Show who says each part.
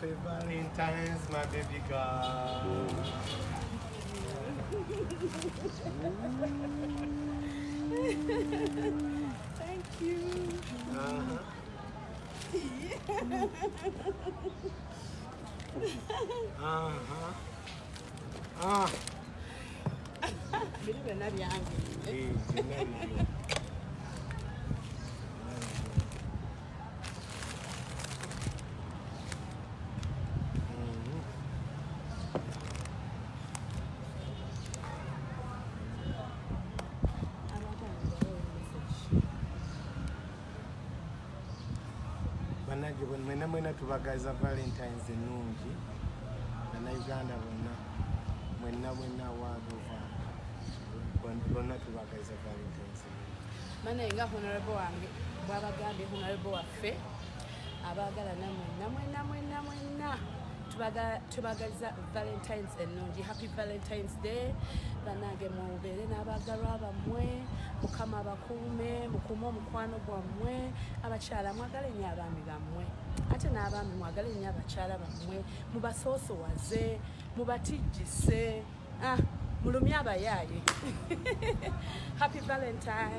Speaker 1: Happy Valentine's, my baby girl.
Speaker 2: Thank you.
Speaker 1: Mwena tubagaza Valentine's ennungi Bannayuganda bonna mwenna waagova bonna tubagaza Valentine's
Speaker 2: Mane nga honorable wange bwabagambye honorable waffe abaagalana mwenna tubagaza Valentine's ennungi. Happy Valentine's Day bannange, mubeere n'abaagalwa bammwe, mukama abakuume, mukuume omukwano gwammwe, abakyala mwagale nnyo abaami bammwe, ate n'abaami mwagale nnyo abakyala bammwe, mubasoosowaze, mubatijjise, mulumye abayaaye. Happy Valentine.